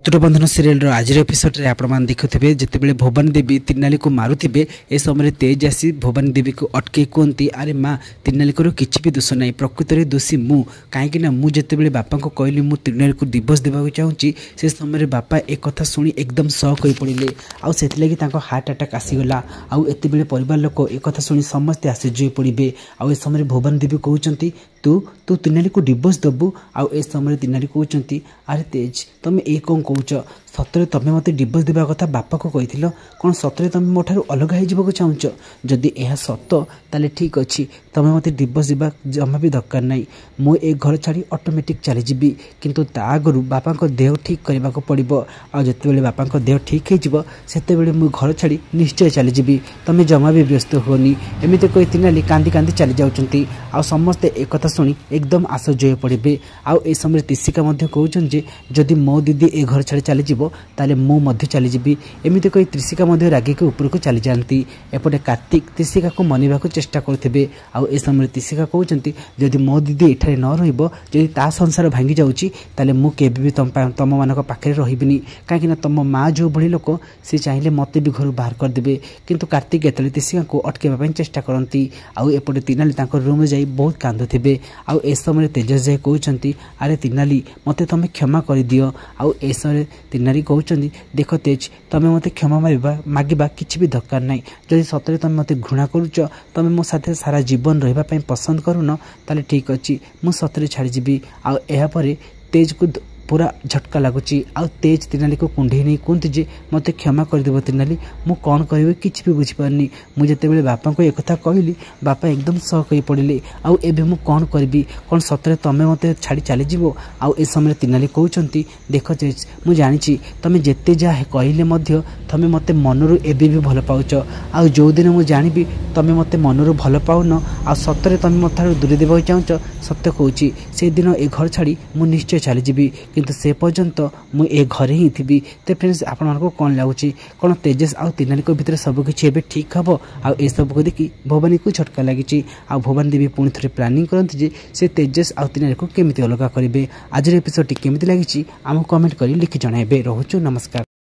तुरबंधन serial आज episode रे आपण देखुवे जिते भवानी देवी तिरनाली को मारुवे ए समय तेज आसी भवानी देवी को अटके कहती अरे माँ तिरनाली को किसी भी दोष ना प्रकृत में दोषी मु कहीं मुझे बापा को कहली मु तिरनाली को डिवोर्स देवाक चाहूँगी से समय बापा एक कथा शुणी एकदम शॉक हो पड़े आगे हार्ट अटैक आसीगला आते परिवार लोक एक कथा शुणी समस्ते आश्चर्य पड़े आउ समय भवानी देवी कहते तू तू तिरनाली को डिवोर्स दबु आउ ए समय तिरनाली कहते अरे तेज तुम ये कौन कौच सतरे तुम मत डिवोर्स देवा कथा बापा को कही कौन सतरे तुम मो ठार अलग हो चाहूच जदि यह सत ताले ठीक अच्छी तुम मत डिवोर्स देवा जमा भी दरकार ना मु ए घर छाड़ी ऑटोमेटिक चलीजी किंतु ता आगु बापा को देह ठीक करने को पड़ो आते बापा को देह ठीक होते मु घर छाड़ी निश्चय चलीजी तुम जमा भी व्यस्त होनी एमती कही तिरनाली कांदी कांदी चली जाऊँगी आ समस्ते एक कथा शुणी एकदम आश्चर्य पड़े आउ ए समय तिसिका कहते जदि मो दीदी ए घर छाड़ी चलीज ताले मु चलीजी एमती कही त्रिशिका रागी के ऊपर को चली जाती एपटे कार्तिक त्रिशिका को मनवा चेष्टा करुवे आउ ए समय त्रिशिका कहते जदि मो दीदी एठारे न रही ता संसार भांगी जाऊँगी ताले मु केबे भी तुम मान पाखे रही कहीं तुम माँ जो भली लोक सी चाहिए मत भी घर बाहर करदे किंतु कार्तिक एत त्रिशिका को अटकेवा चेष्टा करती आउ एपटे तिरनाली रूम में जाई बहुत कांदुथिबे आउ ए समय तेजस जाए कहते अरे तिरनाली मते तुम क्षमा कर दियो आउ ए समय तिरनाली कहते देख तेज तुम मत क्षमा मागिबा किछि भी दरकार ना जदि सतरे तुम मत घृणा करुच तुम मो साथे सारा जीवन रहिबा पसंद करून ताले ठीक अच्छी मु सतरे छाड़ीजी आउ एहा परे तेज को पूरा झटका लगुच आउ तेज तिरनाली को कुंडे नहीं कहते जे मत क्षमा करदेव तिरनाली मु कौन कह कि भी बुझीपारनी मुझे बापा को एक कहली बापा एकदम शक हो पड़े आउ एबे मु कौन करी कौन सतरे तुम मत छाड़ी चलीज आउ ए समय तिरनाली कहते देख तेज मु जानी तुम जिते जहाँ कहले तुम मत मनरू एबे भी भल पाउच आउ जो दिन मु जानी तुम मत मनरू भल पाउन आ सतरे तुम मत दूरी देवा चाहूच सत्य कहूँ से दिन ए घर छाड़ी मु निश्चय चलीजी किंतु से पर्यंत मु ए घरे ही थी। तो फ्रेंड्स आपको कौन लगुच कौन तेजस आउ तिरनाली भितर सबकि एवं ठीक हम आउ ए सब को देखी भवानी को झटका लगी आ भवानी देवी पुणी थे प्लानिंग करती जे से तेजस आउ तिरनाली को केमिति अलग करेंगे। आज एपिसोड केमिति लगी आमको कमेंट कर लिखि जणाइबे। रोचु नमस्कार।